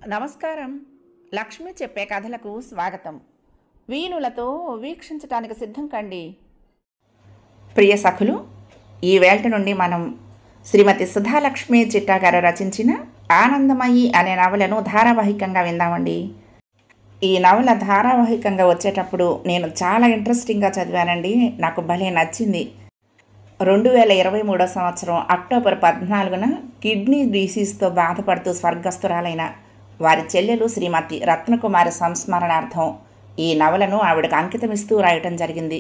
నమస్కారం. లక్ష్మి చెప్పే కథలకు స్వాగతం. వీణులతో వీక్షించటానికి సిద్ధం కండి. ప్రియ సఖులు, ఈ వేళ నుండి మనం శ్రీమతి సుధాలక్ష్మి చిట్టా గారు రచించిన ఆనందమయి అనే నవలను ధారావాహికంగా విందామండి. ఈ నవల ధారావాహికంగా వచ్చేటప్పుడు నేను చాలా ఇంట్రెస్టింగ్గా చదివానండి. నాకు భలే నచ్చింది. 2023 సంవత్సరం అక్టోబర్ 14న కిడ్నీ డిసీజ్తో బాధపడుతూ స్వర్గస్థురాలైన వారి చెల్లెలు శ్రీమతి రత్నకుమారి సంస్మరణార్థం ఈ నవలను ఆవిడకు అంకితమిస్తూ రాయటం జరిగింది.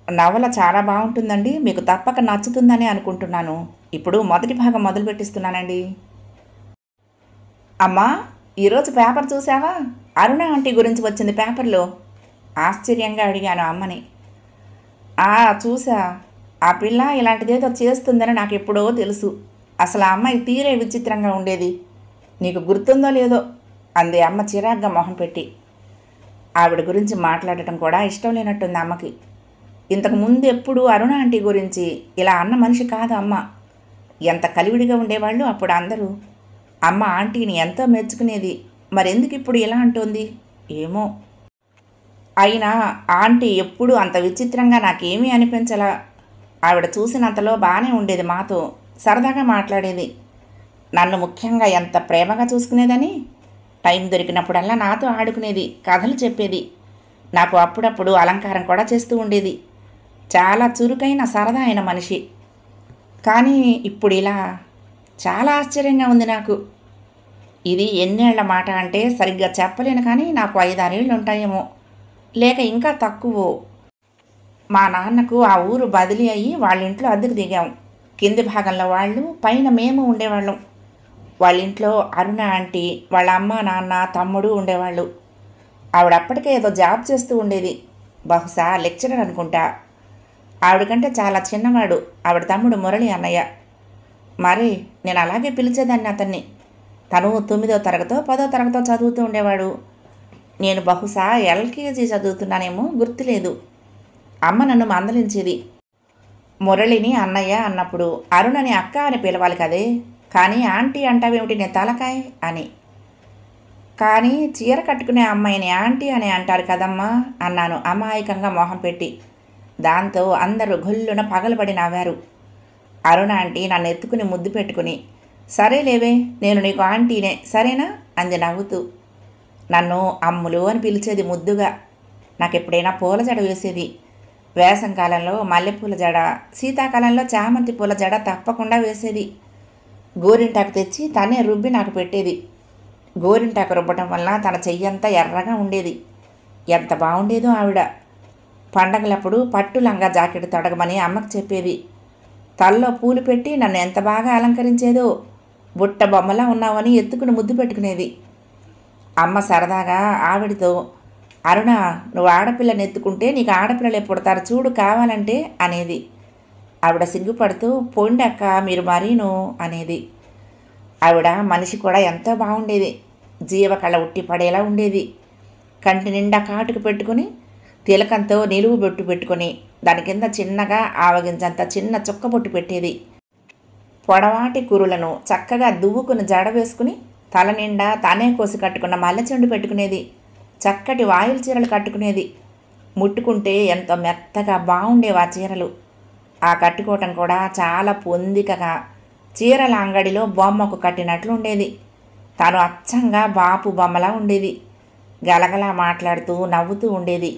నవల చాలా బాగుంటుందండి. మీకు తప్పక నచ్చుతుందని అనుకుంటున్నాను. ఇప్పుడు మొదటి భాగం మొదలు పెట్టిస్తున్నానండి. అమ్మా, ఈరోజు పేపర్ చూసావా? అరుణ ఆంటీ గురించి వచ్చింది పేపర్లో. ఆశ్చర్యంగా అడిగాను అమ్మని. చూసా. ఆ పిల్ల ఇలాంటిదేదో చేస్తుందని నాకు ఎప్పుడో తెలుసు. అసలు ఆ అమ్మాయి తీరే విచిత్రంగా ఉండేది. నీకు గుర్తుందో లేదో అంది అమ్మ చిరాగ్గా మొహం పెట్టి. ఆవిడ గురించి మాట్లాడటం కూడా ఇష్టం లేనట్టుంది అమ్మకి. ఇంతకు ముందు ఎప్పుడు అరుణ ఆంటీ గురించి ఇలా అన్న మనిషి కాదు అమ్మ. ఎంత కలివిడిగా ఉండేవాళ్ళు అప్పుడు అందరూ. అమ్మ ఆంటీని ఎంతో మెచ్చుకునేది. మరెందుకు ఇప్పుడు ఇలా అంటోంది ఏమో. అయినా ఆంటీ ఎప్పుడూ అంత విచిత్రంగా నాకేమీ అనిపించలా. ఆవిడ చూసినంతలో బాగానే ఉండేది. మాతో సరదాగా మాట్లాడేది. నన్ను ముఖ్యంగా ఎంత ప్రేమగా చూసుకునేదని. టైం దొరికినప్పుడల్లా నాతో ఆడుకునేది, కథలు చెప్పేది. నాకు అప్పుడప్పుడు అలంకారం కూడా చేస్తూ ఉండేది. చాలా చురుకైన సరదా అయిన మనిషి. కానీ ఇప్పుడు ఇలా చాలా ఆశ్చర్యంగా ఉంది నాకు. ఇది ఎన్నేళ్ల మాట అంటే సరిగ్గా చెప్పలేను, కానీ నాకు 5-6 ఏళ్ళు ఉంటాయేమో, లేక ఇంకా తక్కువ. మా నాన్నకు ఆ ఊరు బదిలీ అయ్యి వాళ్ళ ఇంట్లో అద్దెకు దిగాం. కింది భాగంలో వాళ్ళు, పైన మేము ఉండేవాళ్ళం. వాళ్ళ ఇంట్లో అరుణ ఆంటీ, వాళ్ళ అమ్మ, నాన్న, తమ్ముడు ఉండేవాళ్ళు. ఆవిడ అప్పటికే ఏదో జాబ్ చేస్తూ ఉండేది. బహుశా లెక్చరర్ అనుకుంటా. ఆవిడకంటే చాలా చిన్నవాడు ఆవిడ తమ్ముడు మురళి అన్నయ్య. మరి నేను అలాగే పిలిచేదాన్ని అతన్ని. తను 9వ తరగతో 10వ తరగతో చదువుతూ ఉండేవాడు. నేను బహుశా ఎల్కేజీ చదువుతున్నానేమో, గుర్తులేదు. అమ్మ నన్ను మందలించేది. మురళిని అన్నయ్య అన్నప్పుడు అరుణని అక్క అని పిలవాలి కదే, కానీ ఆంటీ అంటావేమిటి నే తలకాయ్ అని. కానీ చీర కట్టుకునే అమ్మాయిని ఆంటీ అని అంటారు కదమ్మా అన్నాను అమాయకంగా మొహం పెట్టి. దాంతో అందరూ గొల్లున పగలబడి నవ్వారు. అరుణ ఆంటీ నన్ను ఎత్తుకుని ముద్దు పెట్టుకుని, సరేలేవే, నేను నీకు ఆంటీనే సరేనా అంది నవ్వుతూ. నన్ను అమ్ములు అని పిలిచేది ముద్దుగా. నాకెప్పుడైనా పూల జడ వేసేది. వేసంకాలంలో మల్లెపూల జడ, శీతాకాలంలో చామంతి పూల జడ తప్పకుండా వేసేది. గోరింటాకు తెచ్చి తనే రుబ్బి నాకు పెట్టేది. గోరింటాకు రుబ్బటం వల్ల తన చెయ్యంతా ఎర్రగా ఉండేది. ఎంత బాగుండేదో ఆవిడ. పండగలప్పుడు పట్టు లంగా జాకెట్ తొడగమని అమ్మకు చెప్పేది. తల్లో పూలు పెట్టి నన్ను ఎంత బాగా అలంకరించేదో. బుట్ట బొమ్మలా ఉన్నావని ఎత్తుకుని ముద్దు పెట్టుకునేది. అమ్మ సరదాగా ఆవిడతో, అరుణ, నువ్వు ఆడపిల్లని ఎత్తుకుంటే నీకు ఆడపిల్లలే పుడతారు చూడు కావాలంటే అనేది. ఆవిడ సిగ్గుపడుతూ, పోండక్క మీరు మరీను అనేది. ఆవిడ మనిషి కూడా ఎంతో బాగుండేది. జీవకళ ఉట్టి పడేలా ఉండేది. కంటి నిండా కాటుకు పెట్టుకుని, తిలకంతో నిలువు బొట్టు పెట్టుకుని, దాని కింద చిన్నగా ఆవగించంత చిన్న చుక్క బొట్టు పెట్టేది. పొడవాటి కురులను చక్కగా దువ్వుకుని జడ వేసుకుని, తల నిండా తానే కోసి కట్టుకున్న మల్లెచెండు పెట్టుకునేది. చక్కటి వాయిల్ చీరలు కట్టుకునేది. ముట్టుకుంటే ఎంతో మెత్తగా బాగుండేవి ఆ చీరలు. ఆ కట్టుకోవటం కూడా చాలా పొందికగా, చీరల అంగడిలో బొమ్మకు కట్టినట్లు ఉండేది. తాను అచ్చంగా బాపు బొమ్మలా ఉండేది. గలగలా మాట్లాడుతూ నవ్వుతూ ఉండేది.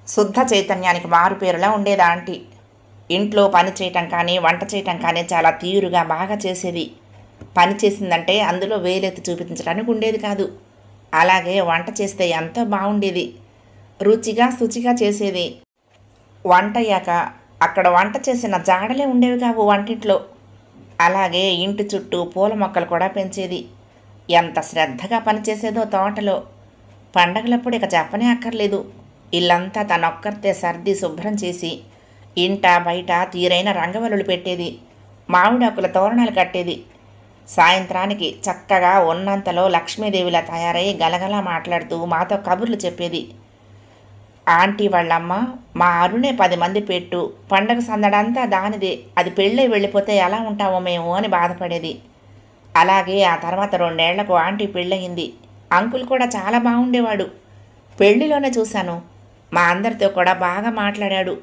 శుద్ధ చైతన్యానికి మారుపేరులా ఉండేది ఆంటీ. ఇంట్లో పని చేయటం కానీ వంట చేయటం కానీ చాలా తీరుగా బాగా చేసేది. పని చేసిందంటే అందులో వేలెత్తి చూపించడానికి ఉండేది కాదు. అలాగే వంట చేస్తే ఎంతో బాగుండేది. రుచిగా శుచిగా చేసేది. వంట అయ్యాక అక్కడ వంట చేసిన జాడలే ఉండేవి కావు వంటింట్లో. అలాగే ఇంటి చుట్టూ పూల మొక్కలు కూడా పెంచేది. ఎంత శ్రద్ధగా పనిచేసేదో తోటలో. పండగలప్పుడు ఇక చెప్పనే అక్కర్లేదు. ఇల్లంతా తనొక్కరితే సర్ది శుభ్రం చేసి, ఇంట బయట తీరైన రంగవల్లులు పెట్టేది. మామిడాకుల తోరణాలు కట్టేది. సాయంత్రానికి చక్కగా ఉన్నంతలో లక్ష్మీదేవిలా తయారై గలగలా మాట్లాడుతూ మాతో కబుర్లు చెప్పేది. ఆంటీ వాళ్ళమ్మ, మా అరుణే 10 మంది పెట్టు, పండగ సందడంతా దానిదే, అది పెళ్ళై వెళ్ళిపోతే ఎలా ఉంటామో మేము అని బాధపడేది. అలాగే ఆ తర్వాత 2 ఏళ్లకు ఆంటీ పెళ్ళయింది. అంకుల్ కూడా చాలా బాగుండేవాడు. పెళ్లిలోనే చూశాను. మా అందరితో కూడా బాగా మాట్లాడాడు.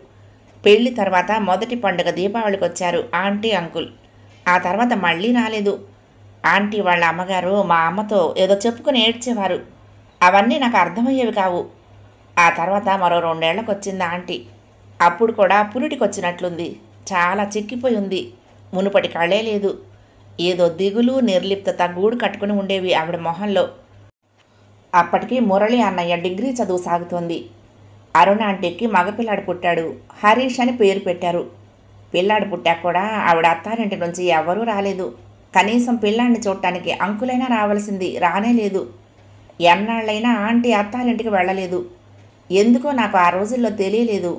పెళ్లి తర్వాత మొదటి పండుగ దీపావళికి వచ్చారు ఆంటీ, అంకుల్. ఆ తర్వాత మళ్ళీ రాలేదు. ఆంటీ వాళ్ళ అమ్మగారు మా అమ్మతో ఏదో చెప్పుకుని ఏడ్చేవారు. అవన్నీ నాకు అర్థమయ్యేవి కావు. ఆ తర్వాత మరో 2 ఏళ్లకు వచ్చింది ఆంటీ. అప్పుడు కూడా పురిటికొచ్చినట్లుంది. చాలా చిక్కిపోయి ఉంది. మునుపటి కళే లేదు. ఏదో దిగులు, నిర్లిప్తత గూడు కట్టుకుని ఉండేవి ఆవిడ మొహంలో. అప్పటికి మురళి అన్నయ్య డిగ్రీ చదువు సాగుతోంది. అరుణ ఆంటీకి మగపిల్లాడు పుట్టాడు. హరీష్ అని పేరు పెట్టారు. పిల్లాడు పుట్టాక కూడా ఆవిడ అత్తారింటి నుంచి ఎవరూ రాలేదు. కనీసం పిల్లాడిని చూడటానికి అంకులైనా రావాల్సింది, రానే లేదు. ఎన్నాళ్ళైనా ఆంటీ అత్తారింటికి వెళ్ళలేదు. ఎందుకో నాకు ఆ రోజుల్లో తెలియలేదు.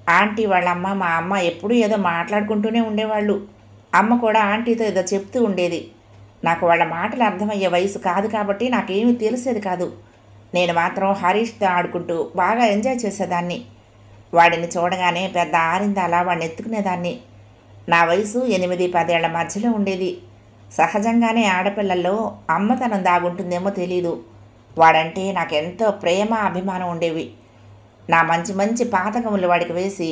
ఆంటీ వాళ్ళమ్మ, మా అమ్మ ఎప్పుడూ ఏదో మాట్లాడుకుంటూనే ఉండేవాళ్ళు. అమ్మ కూడా ఆంటీతో ఏదో చెప్తూ ఉండేది. నాకు వాళ్ళ మాటలు అర్థమయ్యే వయసు కాదు కాబట్టి నాకేమీ తెలిసేది కాదు. నేను మాత్రం హరీష్తో ఆడుకుంటూ బాగా ఎంజాయ్ చేసేదాన్ని. వాడిని చూడగానే పెద్ద ఆరిందాలా వాడిని ఎత్తుకునేదాన్ని. నా వయసు 8-10 ఏళ్ల మధ్యలో ఉండేది. సహజంగానే ఆడపిల్లల్లో అమ్మతనం దాగుంటుందేమో తెలీదు. వాడంటే నాకెంతో ప్రేమ, అభిమానం ఉండేవి. నా మంచి మంచి పాతకములు వాడికి వేసి,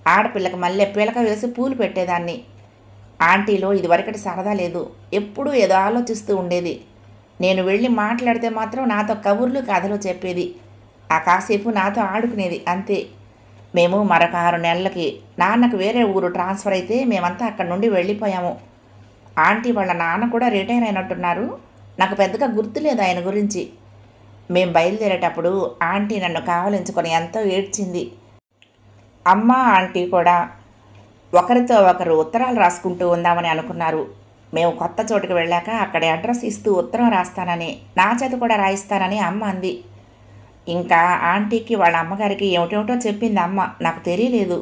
ఆడపిల్లకి మళ్ళీ పిలక వేసి పూలు పెట్టేదాన్ని. ఆంటీలో ఇదివరకటి సరదా లేదు. ఎప్పుడూ ఏదో ఆలోచిస్తూ ఉండేది. నేను వెళ్ళి మాట్లాడితే మాత్రం నాతో కబుర్లు, కథలు చెప్పేది. ఆ కాసేపు నాతో ఆడుకునేది, అంతే. మేము మరొక 6 నెలలకి నాన్నకు వేరే ఊరు ట్రాన్స్ఫర్ అయితే మేమంతా అక్కడి నుండి వెళ్ళిపోయాము. ఆంటీ వాళ్ళ నాన్న కూడా రిటైర్ అయినట్టున్నారు. నాకు పెద్దగా గుర్తులేదు ఆయన గురించి. మేం బయలుదేరేటప్పుడు ఆంటీ నన్ను కావలించుకొని ఎంతో ఏడ్చింది. అమ్మ, ఆంటీ కూడా ఒకరితో ఒకరు ఉత్తరాలు రాసుకుంటూ ఉందామని అనుకున్నారు. మేము కొత్త చోటుకు వెళ్ళాక అక్కడి అడ్రస్ ఇస్తూ ఉత్తరం రాస్తానని, నా చేత కూడా రాయిస్తానని అమ్మ అంది. ఇంకా ఆంటీకి వాళ్ళ అమ్మగారికి ఏమిటేమిటో చెప్పింది అమ్మ, నాకు తెలియలేదు.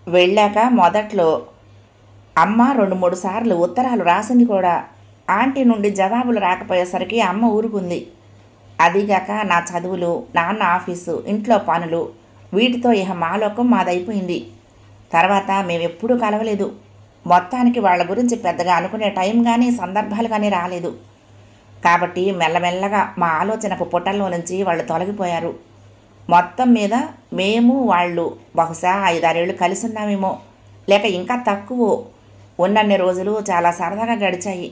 వెళ్ళాక మొదట్లో అమ్మ 2-3 సార్లు ఉత్తరాలు రాసింది కూడా. ఆంటీ నుండి జవాబులు రాకపోయేసరికి అమ్మ ఊరుకుంది. అదీగాక నా చదువులు, నాన్న ఆఫీసు, ఇంట్లో పనులు, వీటితో ఇహ మాలోకం మాదైపోయింది. తర్వాత మేమెప్పుడూ కలవలేదు. మొత్తానికి వాళ్ళ గురించి పెద్దగా అనుకునే టైం కానీ, సందర్భాలు కానీ రాలేదు. కాబట్టి మెల్లమెల్లగా మా ఆలోచనకు పుటల్లో నుంచి వాళ్ళు తొలగిపోయారు. మొత్తం మీద మేము వాళ్ళు బహుశా 5-6 ఏళ్ళు కలిసి ఉన్నామేమో, లేక ఇంకా తక్కువ. ఉన్నన్ని రోజులు చాలా సరదాగా గడిచాయి.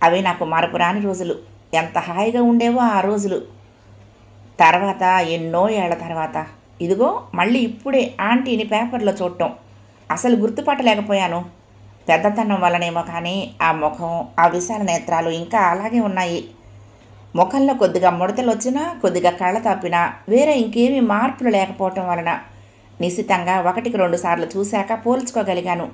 అవి నాకు మరపురాని రోజులు. ఎంత హాయిగా ఉండేవో ఆ రోజులు. తర్వాత ఎన్నో ఏళ్ల తర్వాత ఇదిగో మళ్ళీ ఇప్పుడే ఆంటీని పేపర్లో చూడటం. అసలు గుర్తుపట్టలేకపోయాను. పెద్దతనం వల్లనేమో కానీ ఆ ముఖం, ఆ విశాల నేత్రాలు ఇంకా అలాగే ఉన్నాయి. ముఖంలో కొద్దిగా ముడతలు వచ్చినా, కొద్దిగా కళ్ళ తప్పినా, వేరే ఇంకేమీ మార్పులు లేకపోవటం వలన నిశితంగా 1-2 సార్లు చూశాక పోల్చుకోగలిగాను.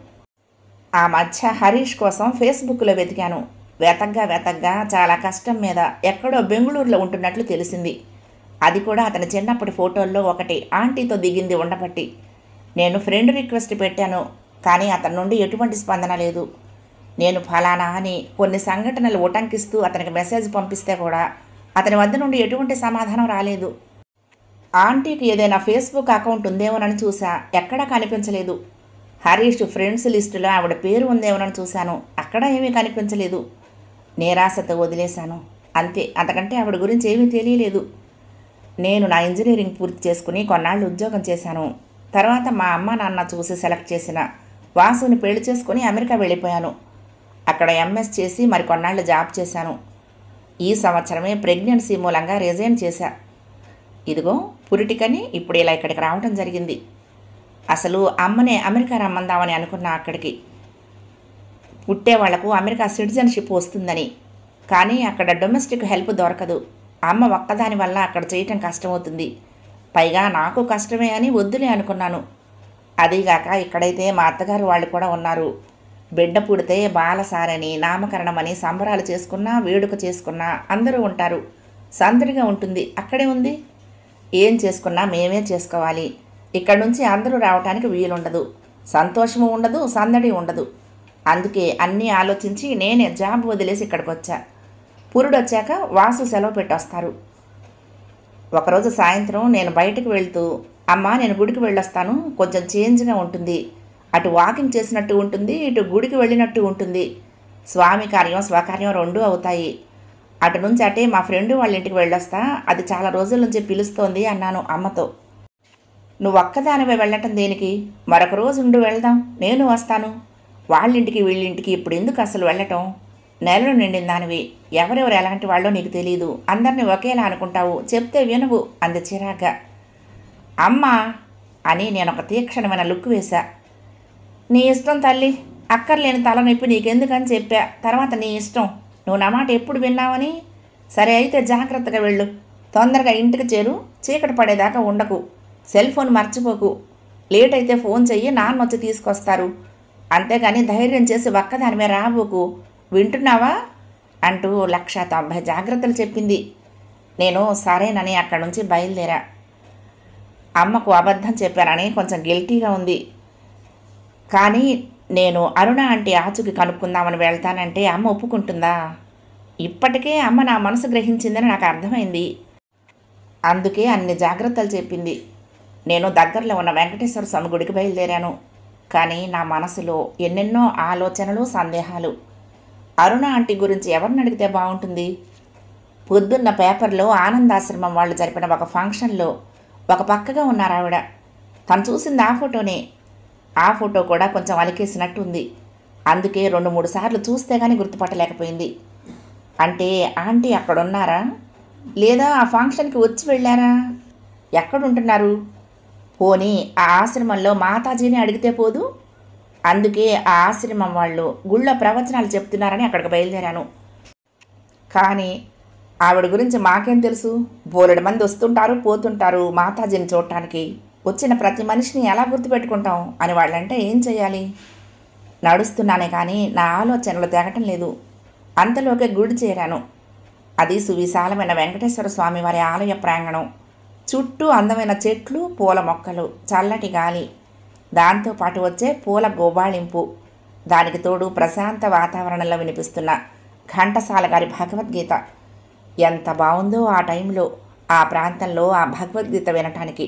ఆ మధ్య హరీష్ కోసం ఫేస్బుక్లో వెతికాను. వెతగ్గా చాలా కష్టం మీద ఎక్కడో బెంగుళూరులో ఉంటున్నట్లు తెలిసింది. అది కూడా అతని చిన్నప్పటి ఫోటోల్లో ఒకటి ఆంటీతో దిగింది ఉండబట్టి. నేను ఫ్రెండ్ రిక్వెస్ట్ పెట్టాను, కానీ అతని నుండి ఎటువంటి స్పందన లేదు. నేను ఫలానా అని కొన్ని సంఘటనలు ఉటంకిస్తూ అతనికి మెసేజ్ పంపిస్తే కూడా అతని వద్ద నుండి ఎటువంటి సమాధానం రాలేదు. ఆంటీకి ఏదైనా ఫేస్బుక్ అకౌంట్ ఉందేమోనని చూసా, ఎక్కడా కనిపించలేదు. హరీష్ ఫ్రెండ్స్ లిస్టులో ఆవిడ పేరు ఉందేమోనని చూశాను, అక్కడ ఏమీ కనిపించలేదు. నిరాశతో వదిలేశాను, అంతే. అంతకంటే ఆవిడ గురించి ఏమీ తెలియలేదు. నేను నా ఇంజనీరింగ్ పూర్తి చేసుకుని కొన్నాళ్ళు ఉద్యోగం చేశాను. తర్వాత మా అమ్మ నాన్న చూసి సెలెక్ట్ చేసిన వాసుని పెళ్లి చేసుకుని అమెరికా వెళ్ళిపోయాను. అక్కడ ఎంఎస్ చేసి మరికొన్నాళ్ళు జాబ్ చేశాను. ఈ సంవత్సరమే ప్రెగ్నెన్సీ మూలంగా రిజైన్ చేశా. ఇదిగో పురిటికని ఇప్పుడు ఇలా ఇక్కడికి రావడం జరిగింది. అసలు అమ్మనే అమెరికా రమ్మందామని అనుకున్నా. అక్కడికి పుట్టే వాళ్లకు అమెరికా సిటిజన్షిప్ వస్తుందని. కానీ అక్కడ డొమెస్టిక్ హెల్ప్ దొరకదు. అమ్మ ఒక్కదాని వల్ల అక్కడ చేయటం కష్టమవుతుంది. పైగా నాకు కష్టమే అని వద్దులే అనుకున్నాను. అదీగాక ఇక్కడైతే మా అత్తగారు వాళ్ళు కూడా ఉన్నారు. బిడ్డ పుడితే బాలసారని, నామకరణమని సంబరాలు చేసుకున్నా, వేడుక చేసుకున్నా అందరూ ఉంటారు. సందడిగా ఉంటుంది. అక్కడే ఉంది. ఏం చేసుకున్నా మేమే చేసుకోవాలి. ఇక్కడ నుంచి అందరూ రావటానికి వీలుండదు. సంతోషము ఉండదు, సందడి ఉండదు. అందుకే అన్నీ ఆలోచించి నేనే జాబ్ వదిలేసి ఇక్కడికి వచ్చా. పురుడొచ్చాక వాసు సెలవు పెట్టొస్తారు. ఒకరోజు సాయంత్రం నేను బయటకు వెళ్తూ, అమ్మ నేను గుడికి వెళ్ళొస్తాను, కొంచెం చేంజ్గా ఉంటుంది. అటు వాకింగ్ చేసినట్టు ఉంటుంది, ఇటు గుడికి వెళ్ళినట్టు ఉంటుంది. స్వామి కార్యం స్వకార్యం రెండూ అవుతాయి. అటు నుంచి అటే మా ఫ్రెండు వాళ్ళ ఇంటికి వెళ్ళొస్తా, అది చాలా రోజుల నుంచి పిలుస్తోంది అన్నాను అమ్మతో. నువ్వు ఒక్కదానివే వెళ్ళటం దేనికి? మరొక రోజు ఉండి వెళ్దాం, నేను వస్తాను. వాళ్ళింటికి వీళ్ళింటికి ఇప్పుడు ఎందుకు అసలు వెళ్ళటం? నెలలు నిండిన దానివి, ఎవరెవరు ఎలాంటి వాళ్ళో నీకు తెలీదు, అందరినీ ఒకేలా అనుకుంటావు, చెప్తే వినవు అంది చిరాగ్గా. అమ్మా అని నేను ఒక తీక్షణమైన లుక్ వేశా. నీ ఇష్టం తల్లి, అక్కర్లేని తలనొప్పి నీకెందుకని చెప్పా, తర్వాత నీ ఇష్టం. నువ్వు నా మాట ఎప్పుడు విన్నావని? సరే అయితే జాగ్రత్తగా వెళ్ళు, తొందరగా ఇంటికి చేరు, చీకటి పడేదాకా ఉండకు, సెల్ ఫోన్ మర్చిపోకు, లేట్ అయితే ఫోన్ చెయ్యి, నాన్న వచ్చి తీసుకొస్తారు, అంతేగాని ధైర్యం చేసి ఒక్కదానిమే రాబోకు, వింటున్నావా అంటూ 190 జాగ్రత్తలు చెప్పింది. నేను సరేనని అక్కడి నుంచి బయలుదేరా. అమ్మకు అబద్ధం చెప్పానని కొంచెం గిల్టీగా ఉంది. కానీ నేను అరుణ ఆంటీ ఆచూకి కనుక్కుందామని వెళ్తానంటే అమ్మ ఒప్పుకుంటుందా? ఇప్పటికే అమ్మ నా మనసు గ్రహించిందని నాకు అర్థమైంది. అందుకే అన్ని జాగ్రత్తలు చెప్పింది. నేను దగ్గరలో ఉన్న వెంకటేశ్వర స్వామి గుడికి బయలుదేరాను. కానీ నా మనసులో ఎన్నెన్నో ఆలోచనలు, సందేహాలు. అరుణ ఆంటీ గురించి ఎవరిని అడిగితే బాగుంటుంది? పొద్దున్న పేపర్లో ఆనందాశ్రమం వాళ్ళు జరిపిన ఒక ఫంక్షన్లో ఒక పక్కగా ఉన్నారు ఆవిడ. తను చూసింది ఆ ఫోటోనే. ఆ ఫోటో కూడా కొంచెం అలికేసినట్టు ఉంది. అందుకే 2-3 సార్లు చూస్తే కానీ గుర్తుపట్టలేకపోయింది. అంటే ఆంటీ అక్కడున్నారా, లేదా ఆ ఫంక్షన్కి వచ్చి వెళ్ళారా? ఎక్కడుంటున్నారు? పోనీ ఆ ఆశ్రమంలో మాతాజీని అడిగితే పోదు? అందుకే ఆ ఆశ్రమం వాళ్ళు గుళ్ళో ప్రవచనాలు చెప్తున్నారని అక్కడికి బయలుదేరాను. కానీ ఆవిడ గురించి మాకేం తెలుసు? బోలెడు మంది వస్తుంటారు, పోతుంటారు మాతాజీని చూడటానికి. వచ్చిన ప్రతి మనిషిని ఎలా గుర్తుపెట్టుకుంటాం అని వాళ్ళంటే ఏం చేయాలి? నడుస్తున్నానే కానీ నా ఆలోచనలు తెగటం లేదు. అంతలోకే గుడి చేరాను. అది సువిశాలమైన వెంకటేశ్వర స్వామి వారి ఆలయ ప్రాంగణం. చుట్టూ అందమైన చెట్లు, పూల మొక్కలు, చల్లటి గాలి, దాంతోపాటు వచ్చే పూల గోబాళింపు, దానికి తోడు ప్రశాంత వాతావరణంలో వినిపిస్తున్న ఘంటసాల గారి భగవద్గీత. ఎంత బాగుందో ఆ టైంలో ఆ ప్రాంతంలో ఆ భగవద్గీత వినటానికి.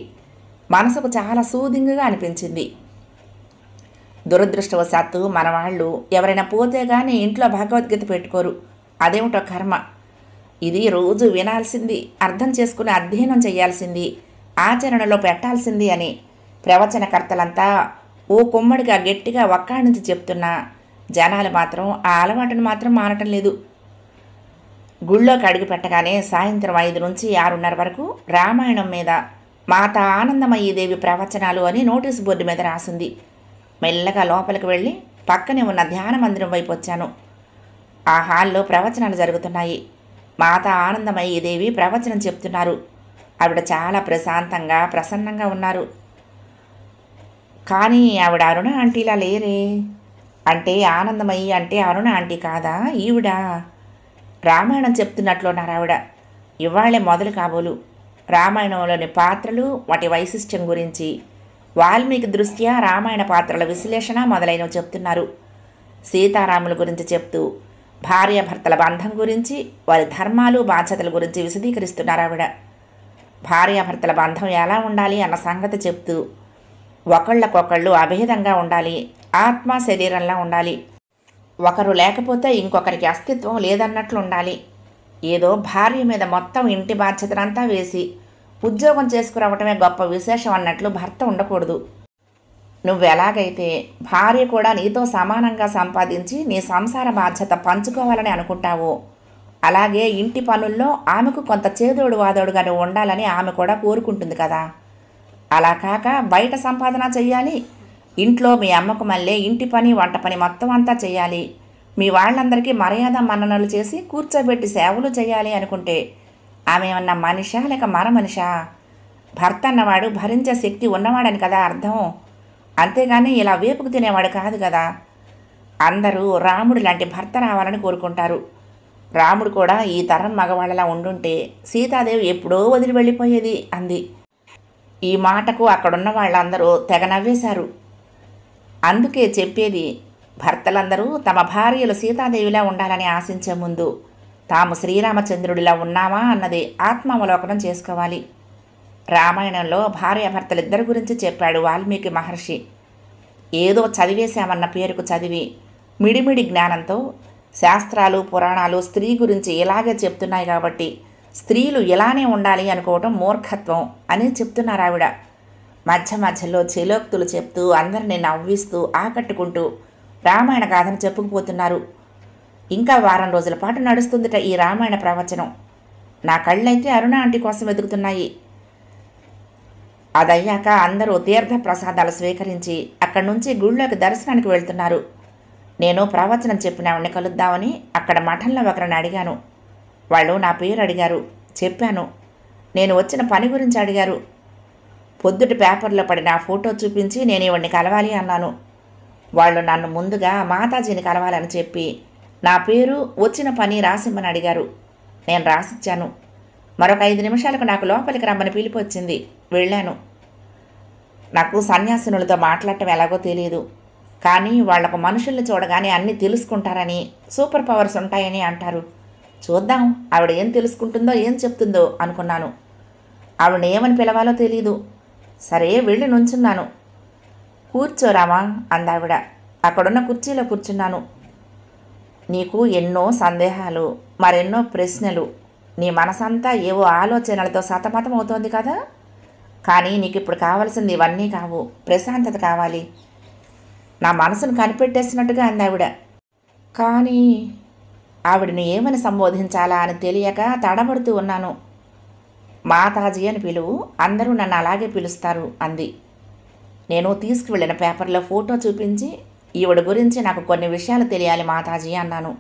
మనసుకు చాలా సూదింగ్గా అనిపించింది. దురదృష్టవశాత్తు మన వాళ్ళు ఎవరైనా పోతే కానీ ఇంట్లో భగవద్గీత పెట్టుకోరు. అదేమిటో కర్మ. ఇది రోజు వినాల్సింది, అర్థం చేసుకుని అధ్యయనం చేయాల్సింది, ఆచరణలో పెట్టాల్సింది అని ప్రవచనకర్తలంతా ఓ కుమ్మడిగా గట్టిగా ఒక్కడి నుంచి చెప్తున్నా జనాలు మాత్రం ఆ అలవాటును మాత్రం మానటం లేదు. గుళ్ళోకి అడుగు పెట్టగానే సాయంత్రం 5 నుంచి 6:30 వరకు రామాయణం మీద మాతా ఆనందమయీదేవి ప్రవచనాలు అని నోటీసు బోర్డు మీద రాసింది. మెల్లగా లోపలికి వెళ్ళి పక్కనే ఉన్న ధ్యాన మందిరం వైపు వచ్చాను. ఆ హాల్లో ప్రవచనాలు జరుగుతున్నాయి. మాతా ఆనందమయీదేవి ప్రవచనం చెప్తున్నారు. ఆవిడ చాలా ప్రశాంతంగా, ప్రసన్నంగా ఉన్నారు. కానీ ఆవిడ అరుణ ఆంటీలా లేరే. అంటే ఆనందమయ్యి అంటే అరుణ ఆంటీ కాదా ఈవిడ? రామాయణం చెప్తున్నట్లున్నారు ఆవిడ. ఇవాళే మొదలు కాబోలు. రామాయణంలోని పాత్రలు, వాటి వైశిష్ట్యం గురించి, వాల్మీకి దృష్ట్యా రామాయణ పాత్రల విశ్లేషణ మొదలైనవి చెప్తున్నారు. సీతారాముల గురించి చెప్తూ భార్యాభర్తల బంధం గురించి, వారి ధర్మాలు, బాధ్యతల గురించి విశదీకరిస్తున్నారు ఆవిడ. భార్యాభర్తల బంధం ఎలా ఉండాలి అన్న సంగతి చెప్తూ, ఒకళ్ళకొకళ్ళు అభేదంగా ఉండాలి, ఆత్మ శరీరంలా ఉండాలి, ఒకరు లేకపోతే ఇంకొకరికి అస్తిత్వం లేదన్నట్లు ఉండాలి, ఏదో భార్య మీద మొత్తం ఇంటి బాధ్యతనంతా వేసి ఉద్యోగం చేసుకురావటమే గొప్ప విశేషం అన్నట్లు భర్త ఉండకూడదు. నువ్వెలాగైతే భార్య కూడా నీతో సమానంగా సంపాదించి నీ సంసార బాధ్యత పంచుకోవాలని అనుకుంటావో, అలాగే ఇంటి పనుల్లో ఆమెకు కొంత చేదోడు వాదోడుగా నువ్వు ఉండాలని ఆమె కూడా కోరుకుంటుంది కదా. అలా కాక బయట సంపాదన చెయ్యాలి, ఇంట్లో మీ అమ్మకు మళ్ళీ ఇంటి పని, వంట పని మొత్తం అంతా చేయాలి, మీ వాళ్ళందరికీ మర్యాద మన్ననలు చేసి కూర్చోబెట్టి సేవలు చేయాలి అనుకుంటే ఆమె ఏమన్నా మనిషా లేక మర మనిషా? భర్త అన్నవాడు భరించే శక్తి ఉన్నవాడని కదా అర్థం. అంతేగాని ఇలా వేపుకు తినేవాడు కాదు కదా. అందరూ రాముడు లాంటి భర్త రావాలని కోరుకుంటారు. రాముడు కూడా ఈ తరం మగవాళ్ళలా ఉండుంటే సీతాదేవి ఎప్పుడో వదిలి వెళ్ళిపోయేది అంది. ఈ మాటకు అక్కడున్న వాళ్ళందరూ తెగ నవ్వేశారు. అందుకే చెప్పేది, భర్తలందరూ తమ భార్యలు సీతాదేవిలా ఉండాలని ఆశించే ముందు తాము శ్రీరామచంద్రుడిలా ఉన్నామా అన్నది ఆత్మావలోకనం చేసుకోవాలి. రామాయణంలో భార్యాభర్తలిద్దరి గురించి చెప్పాడు వాల్మీకి మహర్షి. ఏదో చదివేశామన్న పేరుకు చదివి మిడిమిడి జ్ఞానంతో శాస్త్రాలు పురాణాలు స్త్రీ గురించి ఇలాగే చెప్తున్నాయి కాబట్టి స్త్రీలు ఇలానే ఉండాలి అనుకోవటం మూర్ఖత్వం అని చెప్తున్నారు ఆవిడ. మధ్య మధ్యలో చెలోక్తులు చెప్తూ అందరినీ నవ్విస్తూ ఆకట్టుకుంటూ రామాయణ గాథను చెప్పుకుపోతున్నారు. ఇంకా వారం రోజుల పాటు నడుస్తుందిట ఈ రామాయణ ప్రవచనం. నా కళ్ళైతే అరుణ ఆంటీ కోసం వెతుకుతున్నాయి. అదయ్యాక అందరూ తీర్థ ప్రసాదాలు స్వీకరించి అక్కడి నుంచి గుళ్ళోకి దర్శనానికి వెళ్తున్నారు. నేను ప్రవచనం చెప్పిన ఆవిడని కలుద్దామని అక్కడ మఠంలో ఒకరిని అడిగాను. వాళ్ళు నా పేరు అడిగారు. చెప్పాను. నేను వచ్చిన పని గురించి అడిగారు. పొద్దుటి పేపర్లో పడిన ఫోటో చూపించి నేను ఇవన్నీ కలవాలి అన్నాను. వాళ్ళు నన్ను ముందుగా మాతాజీని కలవాలని చెప్పి నా పేరు వచ్చిన పని రాసిమ్మని అడిగారు. నేను రాసిచ్చాను. మరొక 5 నిమిషాలకు నాకు లోపలికి రమ్మని పిలిపి వచ్చింది. వెళ్ళాను. నాకు సన్యాసినులతో మాట్లాడటం ఎలాగో తెలియదు, కానీ వాళ్లకు మనుషుల్ని చూడగానే అన్నీ తెలుసుకుంటారని, సూపర్ పవర్స్ ఉంటాయని అంటారు. చూద్దాం ఆవిడ ఏం తెలుసుకుంటుందో ఏం చెప్తుందో అనుకున్నాను. ఆవిడని ఏమని పిలవాలో తెలీదు. సరే వెళ్ళి నుంచున్నాను. కూర్చోరామా అందావిడ. అక్కడున్న కుర్చీలో కూర్చున్నాను. నీకు ఎన్నో సందేహాలు, మరెన్నో ప్రశ్నలు, నీ మనసంతా ఏవో ఆలోచనలతో సతమతం అవుతోంది కదా. కానీ నీకు ఇప్పుడు కావాల్సింది ఇవన్నీ కావు, ప్రశాంతత కావాలి. నా మనసును కనిపెట్టేసినట్టుగా అందావిడ. కానీ ఆవిడని ఏమని సంబోధించాలా అని తెలియక తడబడుతూ ఉన్నాను. మాతాజీ అని పిలువు, అందరూ నన్ను అలాగే పిలుస్తారు అంది. నేను తీసుకువెళ్ళిన పేపర్లో ఫోటో చూపించి ఈవిడ గురించి నాకు కొన్ని విషయాలు తెలియాలి మాతాజీ అన్నాను.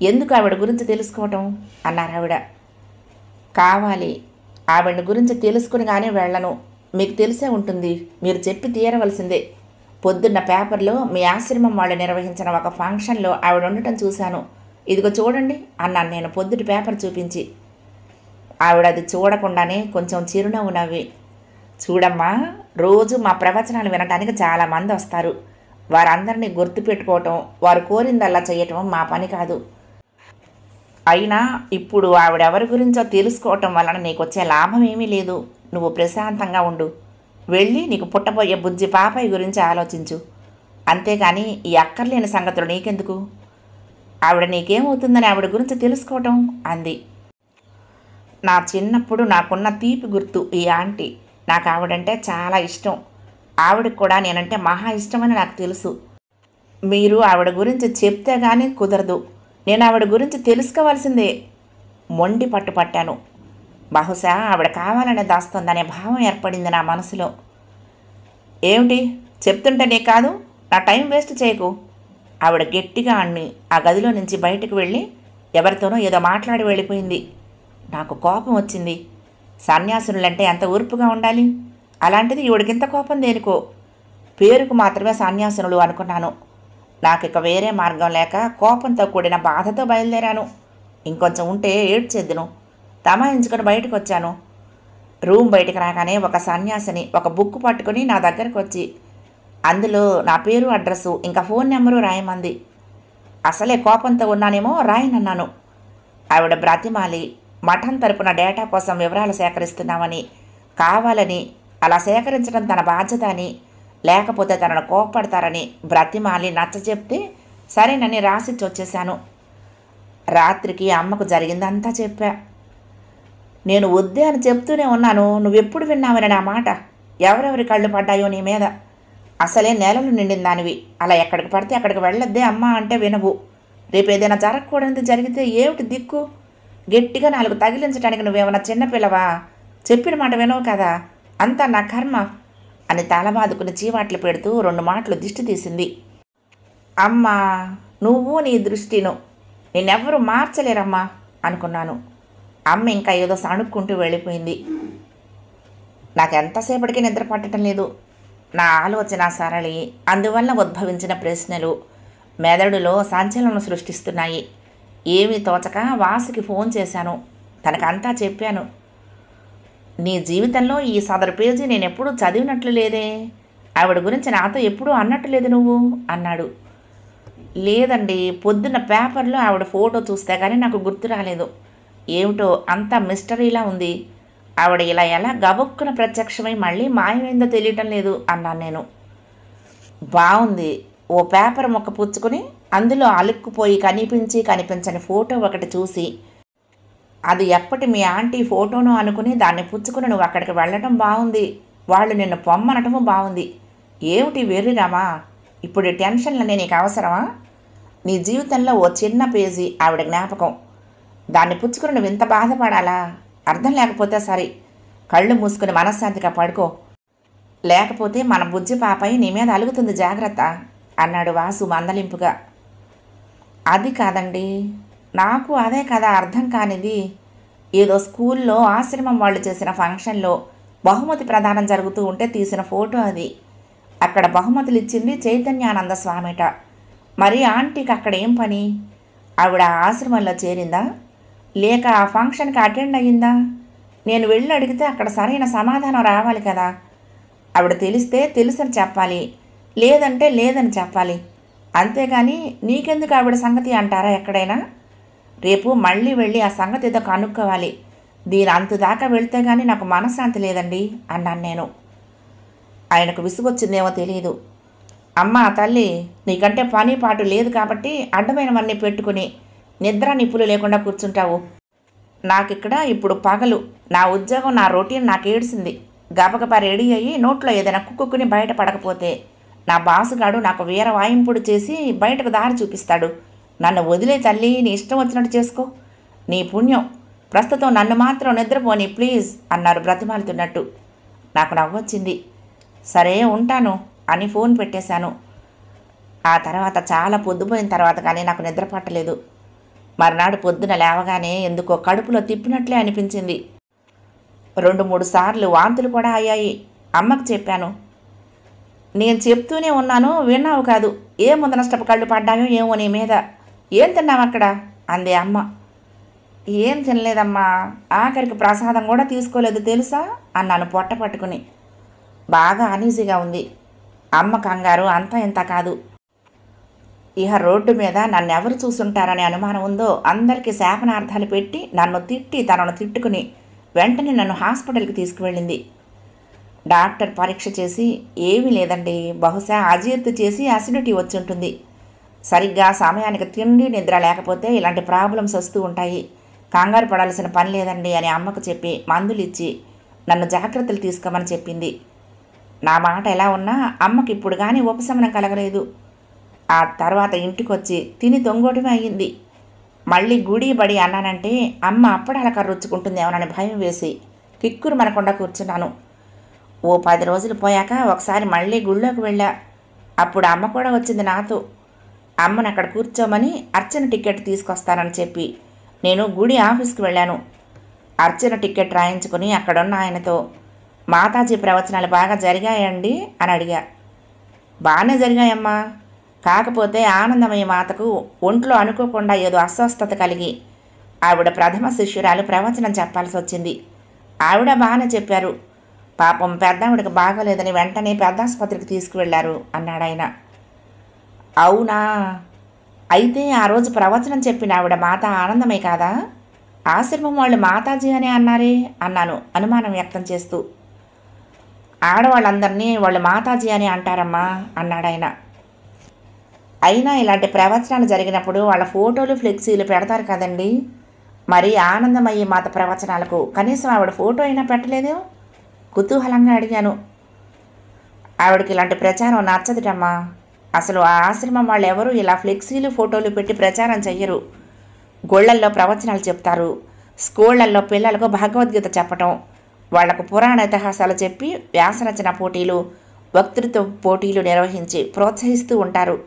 ఎందుకు ఆవిడ గురించి తెలుసుకోవటం అన్నారు ఆవిడ. కావాలి, ఆవిడ గురించి తెలుసుకుని కానీ వెళ్ళను. మీకు తెలిసే ఉంటుంది, మీరు చెప్పి తీరవలసిందే. పొద్దున్న పేపర్లో మీ ఆశ్రమం వాళ్ళు నిర్వహించిన ఒక ఫంక్షన్లో ఆవిడ ఉండటం చూశాను. ఇదిగో చూడండి అన్నాను నేను పొద్దుటి పేపర్ చూపించి. ఆవిడ అది చూడకుండానే కొంచెం చిరునవ్వు నవ్వి, చూడమ్మా, రోజు మా ప్రవచనాలు వినటానికి చాలామంది వస్తారు. వారందరినీ గుర్తుపెట్టుకోవటం, వారు కోరిందల్లా చేయటం మా పని కాదు. అయినా ఇప్పుడు ఆవిడెవరి గురించో తెలుసుకోవటం వలన నీకు వచ్చే లాభం ఏమీ లేదు. నువ్వు ప్రశాంతంగా ఉండు. వెళ్ళి నీకు పుట్టబోయే బుజ్జి పాపయ్య గురించి ఆలోచించు. అంతేకాని ఈ అక్కర్లేని సంగతులు నీకెందుకు? ఆవిడ నీకేమవుతుందని ఆవిడ గురించి తెలుసుకోవటం అంది. నా చిన్నప్పుడు నాకున్న తీపి గుర్తు ఈ ఆంటీ. నాకు ఆవిడంటే చాలా ఇష్టం. ఆవిడకి కూడా నేనంటే మహా ఇష్టమని నాకు తెలుసు. మీరు ఆవిడ గురించి చెప్తే కానీ కుదరదు. నేను ఆవిడ గురించి తెలుసుకోవాల్సిందే. మొండి పట్టుపట్టాను. బహుశా ఆవిడ కావాలనే దాస్తుందనే భావం ఏర్పడింది నా మనసులో. ఏమిటి చెప్తుంటేనే కాదు, నా టైం వేస్ట్ చేయకు. ఆవిడ గట్టిగా అన్ని ఆ గదిలో నుంచి బయటకు వెళ్ళి ఎవరితోనో ఏదో మాట్లాడి వెళ్ళిపోయింది. నాకు కోపం వచ్చింది. సన్యాసునులంటే ఎంత ఊర్పుగా ఉండాలి, అలాంటిది ఈవిడికింత కోపం దేనికో. పేరుకు మాత్రమే సన్యాసునులు అనుకున్నాను. నాకు ఇక వేరే మార్గం లేక కోపంతో కూడిన బాధతో బయలుదేరాను. ఇంకొంచెం ఉంటే ఏడ్చేద్దును. తమాయించుకొని బయటకు వచ్చాను. రూమ్ బయటకు రాగానే ఒక సన్యాసిని ఒక బుక్ పట్టుకుని నా దగ్గరకు వచ్చి అందులో నా పేరు, అడ్రస్సు, ఇంకా ఫోన్ నెంబరు రాయమంది. అసలే కోపంతో ఉన్నానేమో రాయనన్నాను. ఆవిడ బ్రతిమాలి మఠం తరపున డేటా కోసం వివరాలు సేకరిస్తున్నామని, కావాలని అలా సేకరించడం తన బాధ్యత అని, లేకపోతే తనను కోప్పడతారని బ్రతిమాలి నచ్చచెప్తే సరేనని రాసిచ్చి వచ్చేశాను. రాత్రికి అమ్మకు జరిగిందంతా చెప్పా. నేను వద్దే అని చెప్తూనే ఉన్నాను. నువ్వెప్పుడు విన్నావని నా మాట? ఎవరెవరి కళ్ళు పడ్డాయో నీ మీద. అసలే నెలలు నిండిన దానివి. అలా ఎక్కడికి పడితే అక్కడికి వెళ్ళొద్దే అమ్మా అంటే వినవు. రేపు ఏదైనా జరగకూడనిది జరిగితే ఏమిటి దిక్కు? గట్టిగా 4 తగిలించడానికి నువ్వేమన్నా చిన్నపిల్లవా? చెప్పిన మాట వినవు కదా, అంతా నా కర్మ అని తల బాదుకుని చీవాట్లు పెడుతూ 2 మాటలు దిష్టి తీసింది. అమ్మా, నువ్వు నీ దృష్టిను నిన్నెవ్వరూ మార్చలేరమ్మా అనుకున్నాను. అమ్మ ఇంకా ఏదో సణుక్కుంటూ వెళ్ళిపోయింది. నాకెంతసేపటికి నిద్ర పట్టడం లేదు. నా ఆలోచన సరళి, అందువల్ల ఉద్భవించిన ప్రశ్నలు మెదడులో సంచలనం సృష్టిస్తున్నాయి. ఏమీ తోచక వాసుకి ఫోన్ చేశాను. తనకంతా చెప్పాను. నీ జీవితంలో ఈ సదరు పేజీ నేను ఎప్పుడూ చదివినట్లు లేదే, ఆవిడ గురించి నాతో ఎప్పుడూ అన్నట్టు లేదు నువ్వు అన్నాడు. లేదండి, పొద్దున్న పేపర్లో ఆవిడ ఫోటో చూస్తే కానీ నాకు గుర్తు రాలేదు. ఏమిటో అంతా మిస్టరీలా ఉంది. ఆవిడ ఇలా ఎలా గబుక్కున ప్రత్యక్షమై మళ్ళీ మాయమైందో తెలియటం లేదు అన్నాను నేను. బాగుంది, ఓ పేపర్ ముక్క పుచ్చుకుని అందులో అలుక్కుపోయి కనిపించని ఫోటో ఒకటి చూసి, అది ఎప్పటి మీ ఆంటీ ఫోటోను అనుకుని దాన్ని పుచ్చుకుని నువ్వు అక్కడికి వెళ్ళటం బాగుంది, వాళ్ళు నిన్ను పొమ్మనటము బాగుంది. ఏమిటి వెర్రిరామా, ఇప్పుడు టెన్షన్లనే నీకు అవసరమా? నీ జీవితంలో ఓ చిన్న పేజీ ఆవిడ జ్ఞాపకం, దాన్ని పుచ్చుకుని నువ్వు ఇంత బాధపడాలా? అర్థం లేకపోతే సరే, కళ్ళు మూసుకుని మనశ్శాంతిగా పడుకో, లేకపోతే మన బుజ్జి పాపై నీ మీద అలుగుతుంది, జాగ్రత్త అన్నాడు వాసు మందలింపుగా. అది కాదండి, నాకు అదే కదా అర్థం కానిది. ఏదో స్కూల్లో ఆశ్రమం వాళ్ళు చేసిన ఫంక్షన్లో బహుమతి ప్రదానం జరుగుతూ ఉంటే తీసిన ఫోటో అది. అక్కడ బహుమతులు ఇచ్చింది చైతన్యానంద స్వామిట. మరి ఆంటీకి అక్కడ ఏం పని? ఆవిడ ఆశ్రమంలో చేరిందా, లేక ఆ ఫంక్షన్కి అటెండ్ అయ్యిందా? నేను వెళ్ళి అడిగితే అక్కడ సరైన సమాధానం రావాలి కదా. ఆవిడ తెలిస్తే తెలుసని చెప్పాలి, లేదంటే లేదని చెప్పాలి. అంతేగాని నీకెందుకు ఆవిడ సంగతి అంటారా ఎక్కడైనా? రేపు మళ్ళీ వెళ్ళి ఆ సంగతి ఏదో కనుక్కోవాలి. దీని అంతు దాకా వెళ్తే కానీ నాకు మనశ్శాంతి లేదండి అన్నాను నేను. ఆయనకు విసుగొచ్చిందేమో తెలియదు. అమ్మ తల్లి, నీకంటే పని పాటు లేదు కాబట్టి అడ్డమైనవన్నీ పెట్టుకుని నిద్ర నిప్పులు లేకుండా కూర్చుంటావు. నాకిక్కడ ఇప్పుడు పగలు, నా ఉద్యోగం నా రొటీన్ నాకు ఏడిసింది. గబగబా రెడీ అయ్యి నోట్లో ఏదైనా కుక్కుని బయట పడకపోతే నా బాసుగాడు నాకు వీర వాయింపుడు చేసి బయటకు దారి చూపిస్తాడు. నన్ను వదిలే తల్లి, నీ ఇష్టం వచ్చినట్టు చేసుకో, నీ పుణ్యం. ప్రస్తుతం నన్ను మాత్రం నిద్రపోని ప్లీజ్ అన్నారు బ్రతిమాలుతున్నట్టు. నాకు నవ్వొచ్చింది. సరే ఉంటాను అని ఫోన్ పెట్టేశాను. ఆ తర్వాత చాలా పొద్దుపోయిన తర్వాత కానీ నాకు నిద్ర పట్టలేదు. మర్నాడు పొద్దున లేవగానే ఎందుకో కడుపులో తిప్పినట్లే అనిపించింది. 2-3 సార్లు వాంతులు కూడా అయ్యాయి. అమ్మకు చెప్పాను. నేను చెప్తూనే ఉన్నాను, విన్నావు కాదు. ఏ ముందనష్టపు కళ్ళు పడ్డాయో ఏమో నీ మీద. ఏం తిన్నావు అక్కడ అంది అమ్మ. ఏం తినలేదమ్మా, ఆఖరికి ప్రసాదం కూడా తీసుకోలేదు తెలుసా అన్నాను పొట్ట పట్టుకుని. బాగా అనీజీగా ఉంది. అమ్మ కంగారు అంతా ఇంత కాదు. ఇహ రోడ్డు మీద నన్ను ఎవరు చూసుంటారనే అనుమానం ఉందో అందరికీ శాపనార్థాలు పెట్టి నన్ను తిట్టి తనను తిట్టుకుని వెంటనే నన్ను హాస్పిటల్కి తీసుకువెళ్ళింది. డాక్టర్ పరీక్ష చేసి ఏమీ లేదండి, బహుశా అజీర్తి చేసి అసిడిటీ వచ్చి ఉంటుంది. సరిగ్గా సమయానికి తిండి నిద్ర లేకపోతే ఇలాంటి ప్రాబ్లమ్స్ వస్తూ ఉంటాయి. కంగారు పడాల్సిన పని లేదండి అని అమ్మకు చెప్పి మందులు ఇచ్చి నన్ను జాగ్రత్తలు తీసుకోమని చెప్పింది. నా మాట ఎలా ఉన్నా అమ్మకి ఇప్పుడు కానీ ఉపశమనం కలగలేదు. ఆ తర్వాత ఇంటికొచ్చి తిని తొంగోటమే అయ్యింది. మళ్ళీ గుడి బడి అన్నానంటే అమ్మ అప్పడాల కర్రుచ్చుకుంటుందేమోనని భయం వేసి కిక్కురు మనకుండా కూర్చున్నాను. ఓ 10 రోజులు పోయాక ఒకసారి మళ్ళీ గుళ్ళోకి వెళ్ళా. అప్పుడు అమ్మ కూడా వచ్చింది నాతో. అమ్మను అక్కడ కూర్చోమని అర్చన టికెట్ తీసుకొస్తానని చెప్పి నేను గుడి ఆఫీస్కి వెళ్ళాను. అర్చన టికెట్ రాయించుకుని అక్కడున్న ఆయనతో మాతాజీ ప్రవచనాలు బాగా జరిగాయండి అని అడిగా. బాగానే జరిగాయమ్మా, కాకపోతే ఆనందమయ్య మాతకు ఒంట్లో అనుకోకుండా ఏదో అస్వస్థత కలిగి ఆవిడ ప్రథమ శిష్యురాలు ప్రవచనం చెప్పాల్సి వచ్చింది. ఆవిడ బాగానే చెప్పారు. పాపం పెద్దావిడికి బాగోలేదని వెంటనే పెద్దాసుపత్రికి తీసుకువెళ్లారు అన్నాడాయన. అవునా, అయితే ఆ రోజు ప్రవచనం చెప్పిన ఆవిడ మాత ఆనందమే కాదా? ఆశ్రమం వాళ్ళు మాతాజీ అనే అన్నారే అన్నాను అనుమానం వ్యక్తం చేస్తూ. ఆడవాళ్ళందరినీ వాళ్ళు మాతాజీ అని అంటారమ్మా అన్నాడాయన. అయినా ఇలాంటి ప్రవచనాలు జరిగినప్పుడు వాళ్ళ ఫోటోలు ఫ్లెక్సీలు పెడతారు కదండి, మరి ఆనందమయ్యే మాత ప్రవచనాలకు కనీసం ఆవిడ ఫోటో అయినా పెట్టలేదో? కుతూహలంగా అడిగాను. ఆవిడకి ఇలాంటి ప్రచారం నచ్చదుటమ్మా. అసలు ఆ ఆశ్రమం వాళ్ళు ఎవరు ఇలా ఫ్లెక్సీలు ఫోటోలు పెట్టి ప్రచారం చెయ్యరు. గుళ్ళల్లో ప్రవచనాలు చెప్తారు, స్కూళ్లల్లో పిల్లలకు భగవద్గీత చెప్పటం, వాళ్లకు పురాణ ఇతిహాసాలు చెప్పి వ్యాసరచన పోటీలు, వక్తృత్వ పోటీలు నిర్వహించి ప్రోత్సహిస్తూ ఉంటారు.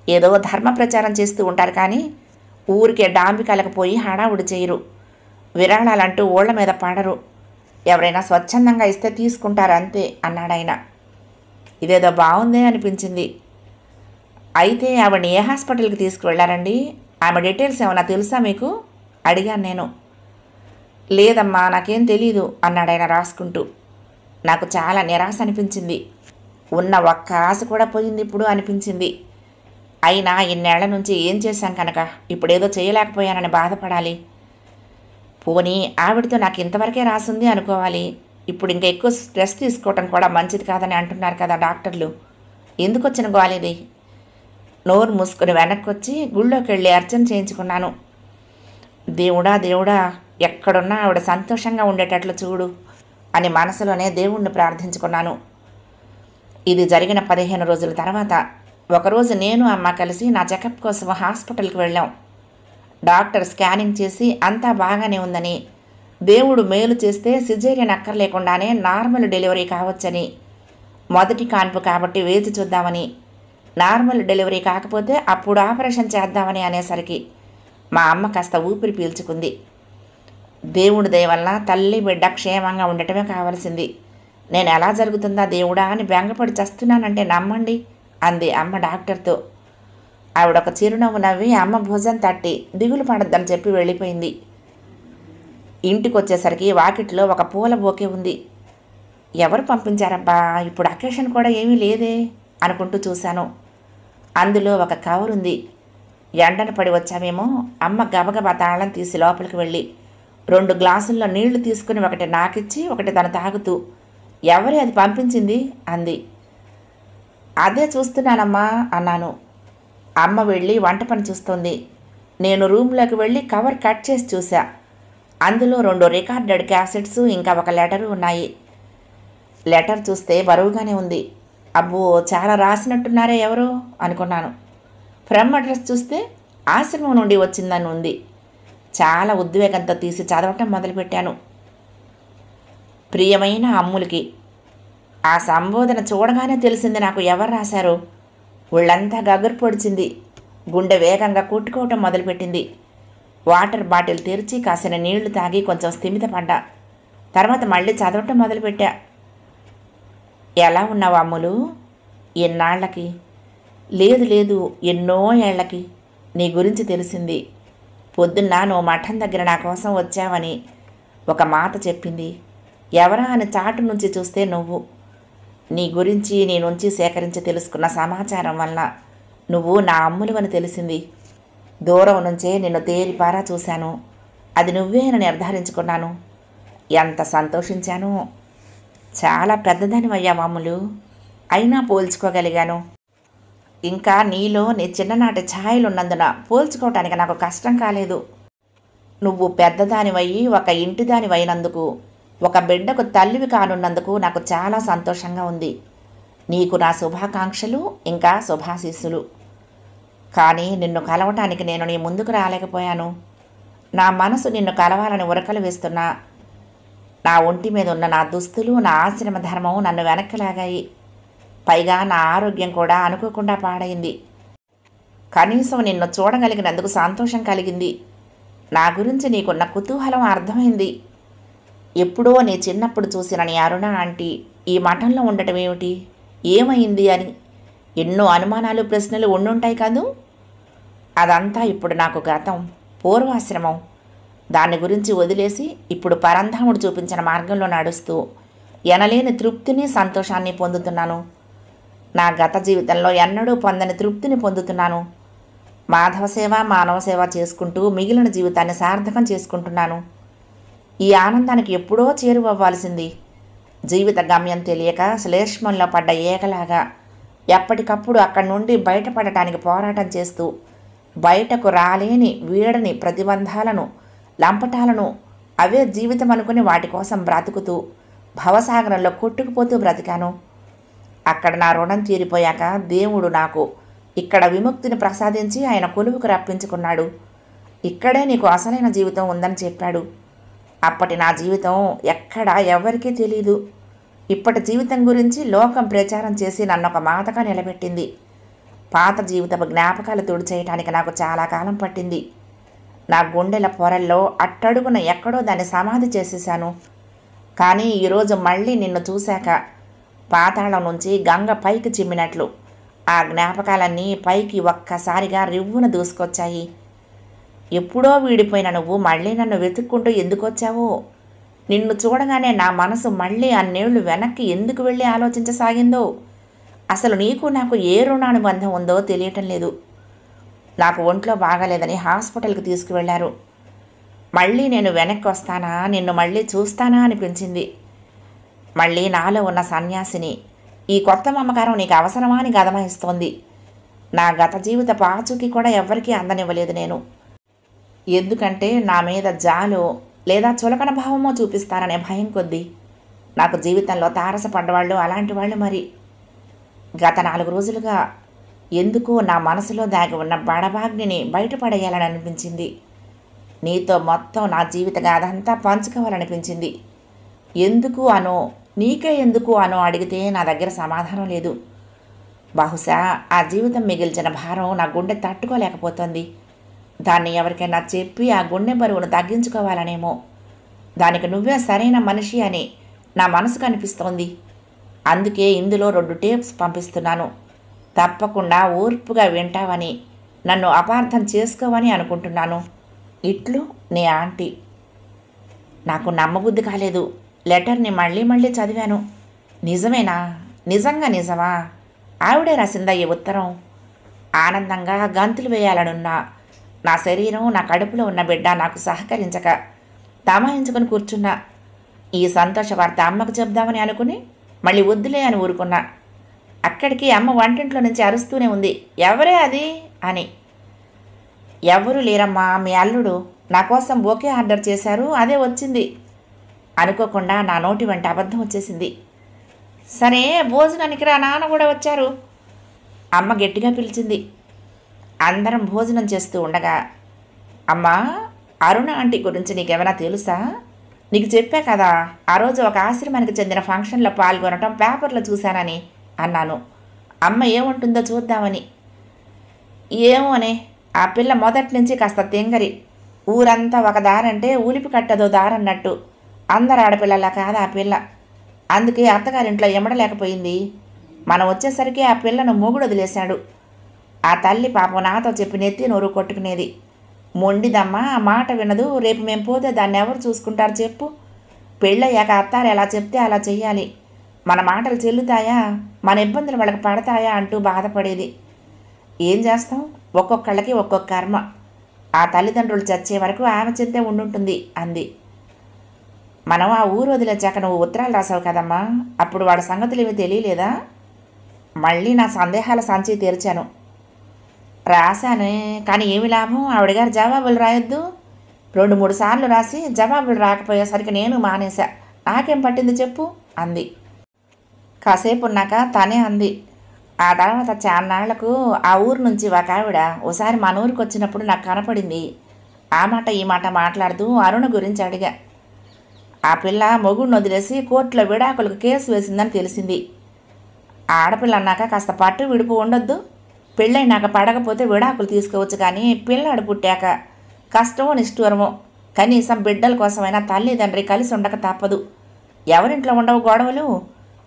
ఏదో ధర్మ ప్రచారం చేస్తూ ఉంటారు కానీ ఊరికే డాంబికాలకు పోయి హడావుడి చేయరు. విరాళాలంటూ ఓళ్ల మీద పడరు. ఎవరైనా స్వచ్ఛందంగా ఇస్తే తీసుకుంటారు అంతే అన్నాడాయన. ఇదేదో బాగుందే అనిపించింది. అయితే ఆవిడని ఏ హాస్పిటల్కి తీసుకువెళ్ళారండి? ఆమె డీటెయిల్స్ ఏమన్నా తెలుసా మీకు అడిగాను నేను. లేదమ్మా, నాకేం తెలీదు అన్నాడాయన రాసుకుంటూ. నాకు చాలా నిరాశ అనిపించింది. ఉన్న ఒక్క ఆశ కూడా పోయింది ఇప్పుడు అనిపించింది. అయినా ఇన్నేళ్ల నుంచి ఏం చేశాం కనుక ఇప్పుడేదో చేయలేకపోయానని బాధపడాలి. పోనీ ఆవిడతో నాకు ఇంతవరకే రాసింది అనుకోవాలి. ఇప్పుడు ఇంకా ఎక్కువ స్ట్రెస్ తీసుకోవటం కూడా మంచిది కాదని అంటున్నారు కదా డాక్టర్లు. ఎందుకు వచ్చిన గోలిది? నోరు మూసుకుని వెనక్కొచ్చి గుళ్ళోకి వెళ్ళి అర్చన చేయించుకున్నాను. దేవుడా దేవుడా, ఎక్కడున్నా ఆవిడ సంతోషంగా ఉండేటట్లు చూడు అని మనసులోనే దేవుణ్ణి ప్రార్థించుకున్నాను. ఇది జరిగిన 15 రోజుల తర్వాత ఒకరోజు నేను అమ్మ కలిసి నా చెకప్ కోసం హాస్పిటల్కి వెళ్ళాం. డాక్టర్ స్కానింగ్ చేసి అంతా బాగానే ఉందని, దేవుడు మేలు చేస్తే సిజేరియన్ అక్కర్లేకుండానే నార్మల్ డెలివరీ కావచ్చని, మొదటి కాన్పు కాబట్టి వేచి చూద్దామని, నార్మల్ డెలివరీ కాకపోతే అప్పుడు ఆపరేషన్ చేద్దామని అనేసరికి మా అమ్మ కాస్త ఊపిరి పీల్చుకుంది. దేవుడి దయ వల్ల తల్లి బిడ్డ క్షేమంగా ఉండటమే కావాల్సింది. నేను ఎలా జరుగుతుందా దేవుడా అని బెంగపడి చస్తున్నానంటే నమ్మండి అంది అమ్మ డాక్టర్తో. ఆవిడొక చిరునవ్వు నవ్వి అమ్మ భుజం తట్టి దిగులు పడద్దని చెప్పి వెళ్ళిపోయింది. ఇంటికి వచ్చేసరికి వాకిట్లో ఒక పూల బోకే ఉంది. ఎవరు పంపించారబ్బా, ఇప్పుడు అకేషన్ కూడా ఏమీ లేదే అనుకుంటూ చూశాను. అందులో ఒక కవర్ ఉంది. ఎండన పడి వచ్చామేమో. అమ్మ గబగబా తాళం తీసి లోపలికి వెళ్ళి 2 గ్లాసుల్లో నీళ్లు తీసుకుని ఒకటి నాకిచ్చి ఒకటి తను తాగుతూ, ఎవరి అది పంపించింది అంది. అదే చూస్తున్నానమ్మా అన్నాను. అమ్మ వెళ్ళి వంట పని చూస్తుంది. నేను రూమ్లోకి వెళ్ళి కవర్ కట్ చేసి చూసా. అందులో 2 రికార్డెడ్ క్యాసెట్స్ ఇంకా ఒక లెటరు ఉన్నాయి. లెటర్ చూస్తే బరువుగానే ఉంది. అబ్బో, చాలా రాసినట్టున్నారే ఎవరో అనుకున్నాను. ఫ్రమ్ అడ్రస్ చూస్తే ఆశ్రమం నుండి వచ్చిందని ఉంది. చాలా ఉద్వేగంతో తీసి చదవటం మొదలుపెట్టాను. ప్రియమైన అమ్ములకి. ఆ సంబోధన చూడగానే తెలిసింది నాకు ఎవరు రాశారో. ఒళ్ళంతా గగురు పొడిచింది. గుండె వేగంగా కొట్టుకోవటం మొదలుపెట్టింది. వాటర్ బాటిల్ తెరిచి కాసిన నీళ్లు తాగి కొంచెం స్థిమితపడ్డా. తర్వాత మళ్ళీ చదవటం మొదలుపెట్టా. ఎలా ఉన్నావు అమ్ములు? ఎన్నాళ్లకి? లేదు ఎన్నో ఏళ్లకి నీ గురించి తెలిసింది. పొద్దున్న నువ్వు మఠం దగ్గర నా కోసం వచ్చావని ఒక మాత చెప్పింది. ఎవరా అని చాటు నుంచి చూస్తే నువ్వు. నీ గురించి నీ నుంచి సేకరించి తెలుసుకున్న సమాచారం వల్ల నువ్వు నా అమ్ములువని తెలిసింది. దూరం నుంచే నిన్ను తేరిపారా చూశాను. అది నువ్వే అని నిర్ధారించుకున్నాను. ఎంత సంతోషించాను. చాలా పెద్దదానివయ్యావు అమ్ములు. అయినా పోల్చుకోగలిగాను. ఇంకా నీలో నీ చిన్ననాటి ఛాయలున్నందున పోల్చుకోవటానికి నాకు కష్టం కాలేదు. నువ్వు పెద్దదానివయ్యి ఒక ఇంటిదానివైనందుకు, ఒక బిడ్డకు తల్లివి కానున్నందుకు నాకు చాలా సంతోషంగా ఉంది. నీకు నా శుభాకాంక్షలు ఇంకా శుభాశీస్సులు. కానీ నిన్ను కలవటానికి నేను నీ ముందుకు రాలేకపోయాను. నా మనసు నిన్ను కలవాలని ఉరకలు వేస్తున్నా. నా ఒంటి మీద ఉన్న నా దుస్తులు, నా ఆశ్రమ ధర్మం నన్ను వెనక్కి లాగాయి. పైగా నా ఆరోగ్యం కూడా అనుకోకుండా పాడైంది. కనీసం నిన్ను చూడగలిగినందుకు సంతోషం కలిగింది. నా గురించి నీకున్న కుతూహలం అర్థమైంది. ఎప్పుడో నీ చిన్నప్పుడు చూసిన నీ అరుణ ఆంటీ ఈ మఠంలో ఉండటం ఏమిటి, ఏమైంది అని ఎన్నో అనుమానాలు, ప్రశ్నలు ఉండుంటాయి కాదు. అదంతా ఇప్పుడు నాకు గతం, పూర్వాశ్రమం. దాని గురించి వదిలేసి ఇప్పుడు పరంధాముడు చూపించిన మార్గంలో నడుస్తూ ఎనలేని తృప్తిని, సంతోషాన్ని పొందుతున్నాను. నా గత జీవితంలో ఎన్నడూ పొందని తృప్తిని పొందుతున్నాను. మాధవ సేవ, మానవ సేవ చేసుకుంటూ మిగిలిన జీవితాన్ని సార్థకం చేసుకుంటున్నాను. ఈ ఆనందానికి ఎప్పుడో చేరువవ్వాల్సింది. జీవిత గమ్యం తెలియక శ్లేష్మంలో పడ్డ ఏకలాగా ఎప్పటికప్పుడు అక్కడి నుండి బయటపడటానికి పోరాటం చేస్తూ, బయటకు రాలేని వీడని ప్రతిబంధాలను, లంపటాలను అవే జీవితం అనుకుని వాటి కోసం బ్రతుకుతూ భవసాగరంలో కొట్టుకుపోతూ బ్రతికాను. అక్కడ నా రుణం తీరిపోయాక దేవుడు నాకు ఇక్కడ విముక్తిని ప్రసాదించి ఆయన కొలువుకు రప్పించుకున్నాడు. ఇక్కడే నీకు అసలైన జీవితం ఉందని చెప్పాడు. అప్పటి నా జీవితం ఎక్కడా ఎవరికీ తెలీదు. ఇప్పటి జీవితం గురించి లోకం ప్రచారం చేసి నన్ను ఒక మాతగా నిలబెట్టింది. పాత జీవితపు జ్ఞాపకాలు తుడిచేయటానికి నాకు చాలా కాలం పట్టింది. నా గుండెల పొరల్లో అట్టడుగున ఎక్కడో దాన్ని సమాధి చేసేశాను. కానీ ఈరోజు మళ్ళీ నిన్ను చూశాక పాతాళం నుంచి గంగ పైకి చిమ్మినట్లు ఆ జ్ఞాపకాలన్నీ పైకి ఒక్కసారిగా రివ్వున దూసుకొచ్చాయి. ఎప్పుడో వీడిపోయిన నువ్వు మళ్ళీ నన్ను వెతుక్కుంటూ ఎందుకు వచ్చావో, నిన్ను చూడగానే నా మనసు మళ్ళీ అన్నేళ్లు వెనక్కి ఎందుకు వెళ్ళి ఆలోచించసాగిందో, అసలు నీకు నాకు ఏ రుణానుబంధం ఉందో తెలియటం లేదు. నాకు ఒంట్లో బాగాలేదని హాస్పిటల్కి తీసుకువెళ్లారు. మళ్ళీ నేను వెనక్కి వస్తానా, నిన్ను మళ్ళీ చూస్తానా అనిపించింది. మళ్ళీ నాలో ఉన్న సన్యాసిని, ఈ కొత్త మమకారం నీకు అవసరమా అని గదమాయిస్తోంది. నా గత జీవితపు ఆచూకీ కూడా ఎవ్వరికీ అందనివ్వలేదు నేను. ఎందుకంటే నా మీద జాలో లేదా చులకన భావమో చూపిస్తారనే భయం కొద్దీ నాకు జీవితంలో తారసపడ్డవాళ్ళు అలాంటి వాళ్ళు మరి. గత 4 రోజులుగా ఎందుకో నా మనసులో దాగి ఉన్న బడబాగ్నిని బయటపడేయాలని అనిపించింది. నీతో మొత్తం నా జీవిత గాథంతా పంచుకోవాలనిపించింది. ఎందుకు అనో, నీకే ఎందుకు అనో అడిగితే నా దగ్గర సమాధానం లేదు. బహుశా ఆ జీవితం మిగిల్చిన భారం నా గుండె తట్టుకోలేకపోతుంది. దాన్ని ఎవరికైనా చెప్పి ఆ గుండె బరువును తగ్గించుకోవాలనేమో. దానికి నువ్వే సరైన మనిషి అని నా మనసుకు అనిపిస్తోంది. అందుకే ఇందులో 2 టేప్స్ పంపిస్తున్నాను. తప్పకుండా ఓర్పుగా వింటావని, నన్ను అపార్థం చేసుకోవని అనుకుంటున్నాను. ఇట్లు నీ ఆంటీ. నాకు నమ్మబుద్ధి కాలేదు. లెటర్ని మళ్ళీ మళ్ళీ చదివాను. నిజమేనా? నిజంగా నిజమా? ఆవిడే రాసిందా ఈ ఉత్తరం? ఆనందంగా గంతులు వేయాలనున్నా నా శరీరం, నా కడుపులో ఉన్న బిడ్డ నాకు సహకరించక తమాయించుకొని కూర్చున్నా. ఈ సంతోష వార్త అమ్మకు చెప్దామని అనుకుని మళ్ళీ వద్దులే అని ఊరుకున్నా. అక్కడికి అమ్మ వంటింట్లో నుంచి అరుస్తూనే ఉంది, ఎవరే అది అని. ఎవరూ లేరమ్మా, మీ అల్లుడు నా కోసం బొకే ఆర్డర్ చేశారు, అదే వచ్చింది. అనుకోకుండా నా నోటి వెంట అబద్ధం వచ్చేసింది. సరే భోజనానికి రా, నాన్న కూడా వచ్చారు, అమ్మ గట్టిగా పిలిచింది. అందరం భోజనం చేస్తూ ఉండగా, అమ్మా అరుణ ఆంటీ గురించి నీకేమైనా తెలుసా? నీకు చెప్పా కదా ఆ రోజు ఒక ఆశ్రమానికి చెందిన ఫంక్షన్లో పాల్గొనటం పేపర్లో చూశానని అన్నాను. అమ్మ ఏముంటుందో చూద్దామని. ఏమో అనే, ఆ పిల్ల మొదటి నుంచి కాస్త తెంగరి. ఊరంతా ఒక దారంటే ఉలిపి కట్టదో దారన్నట్టు. అందరు ఆడపిల్లలా కాదు ఆ పిల్ల. అందుకే అత్తగారింట్లో ఎమడలేకపోయింది. మనం వచ్చేసరికి ఆ పిల్లను మొగుడు వదిలేశాడు. ఆ తల్లి పాపం నాతో చెప్పి నెత్తి నోరు కొట్టుకునేది. మొండిదమ్మా, ఆ మాట వినదు. రేపు మేము పోతే దాన్ని ఎవరు చూసుకుంటారు చెప్పు? పెళ్ళయ్యాక అత్తారు ఎలా చెప్తే అలా చెయ్యాలి. మన మాటలు చెల్లుతాయా, మన ఇబ్బందులు వాళ్ళకి పడతాయా అంటూ బాధపడేది. ఏం చేస్తాం, ఒక్కొక్కళ్ళకి ఒక్కొక్క కర్మ. ఆ తల్లిదండ్రులు చచ్చే వరకు ఆమె చెంతే ఉండుంటుంది అంది. మనం ఆ ఊరు వదిలేచాక నువ్వు ఉత్తరాలు రాసావు కదమ్మా, అప్పుడు వాడి సంగతులు ఏమీ తెలియలేదా? మళ్ళీ నా సందేహాల సంచి తెరిచాను. రాశానే, కానీ ఏమి లాభం, ఆవిడగారు జవాబులు రాయొద్దు. 2-3 సార్లు రాసి జవాబులు రాకపోయేసరికి నేను మానేశా. నాకేం పట్టింది చెప్పు అంది. కాసేపు ఉన్నాక తనే అంది, ఆ తర్వాత చాన్నాళ్లకు ఆ ఊరు నుంచి ఒక ఆవిడ ఓసారి మన ఊరికి వచ్చినప్పుడు నాకు కనపడింది. ఆ మాట ఈ మాట మాట్లాడుతూ అరుణ గురించి అడిగా. ఆ పిల్ల మొగుడిని వదిలేసి కోర్టులో విడాకులకు కేసు వేసిందని తెలిసింది. ఆడపిల్ల అన్నాక కాస్త పట్టు విడుపు ఉండొద్దు. పెళ్ళైనాక పడకపోతే విడాకులు తీసుకోవచ్చు, కానీ పిల్లాడు పుట్టాక కష్టమో నిష్ఠూరమో కనీసం బిడ్డల కోసమైనా తల్లిదండ్రి కలిసి ఉండక తప్పదు. ఎవరింట్లో ఉండవు గొడవలు,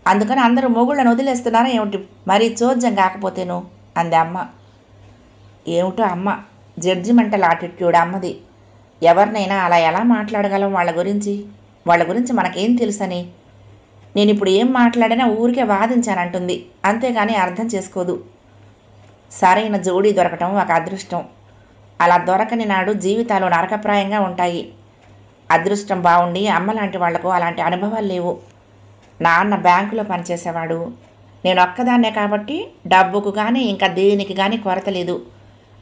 అందుకని అందరూ మొగుళ్ళను వదిలేస్తున్నారా ఏమిటి? మరీ చోద్యం కాకపోతేను అంది అమ్మ. ఏమిటో అమ్మ జడ్జిమెంటల్ యాటిట్యూడ్ అమ్మది. ఎవరినైనా అలా ఎలా మాట్లాడగలం వాళ్ళ గురించి మనకేం తెలుసని. నేను ఇప్పుడు ఏం మాట్లాడినా ఊరికే వాదించానంటుంది, అంతేగాని అర్థం చేసుకోదు. సరైన జోడీ దొరకటం ఒక అదృష్టం. అలా దొరకని నాడు జీవితాలు నరకప్రాయంగా ఉంటాయి. అదృష్టం బాగుండి అమ్మలాంటి వాళ్లకు అలాంటి అనుభవాలు లేవు. నాన్న బ్యాంకులో పనిచేసేవాడు. నేను ఒక్కదాన్నే కాబట్టి డబ్బుకు కానీ ఇంకా దేనికి కానీ కొరత లేదు.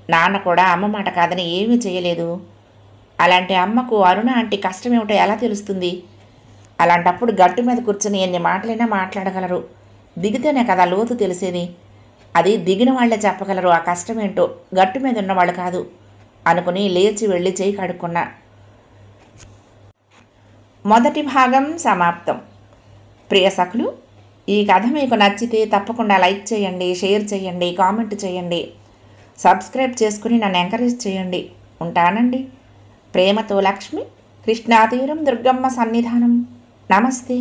నాన్న కూడా అమ్మ మాట కాదని ఏమీ చేయలేదు. అలాంటి అమ్మకు అరుణ ఆంటీ కష్టం ఏమిటో ఎలా తెలుస్తుంది? అలాంటప్పుడు గట్టు మీద కూర్చుని ఎన్ని మాటలైనా మాట్లాడగలరు. దిగితేనే కదా లోతు తెలిసేది. అది దిగిన వాళ్లే చెప్పగలరు ఆ కష్టమేంటో, గట్టు మీద ఉన్నవాళ్ళు కాదు అనుకుని లేచి వెళ్ళి చేయి కడుక్కున్నా. మొదటి భాగం సమాప్తం. ప్రియ సఖులు, ఈ కథ మీకు నచ్చితే తప్పకుండా లైక్ చేయండి, షేర్ చేయండి, కామెంట్ చేయండి, సబ్స్క్రైబ్ చేసుకుని నన్ను ఎంకరేజ్ చేయండి. ఉంటానండి. ప్రేమతో లక్ష్మి, కృష్ణాతీరం దుర్గమ్మ సన్నిధానం. నమస్తే.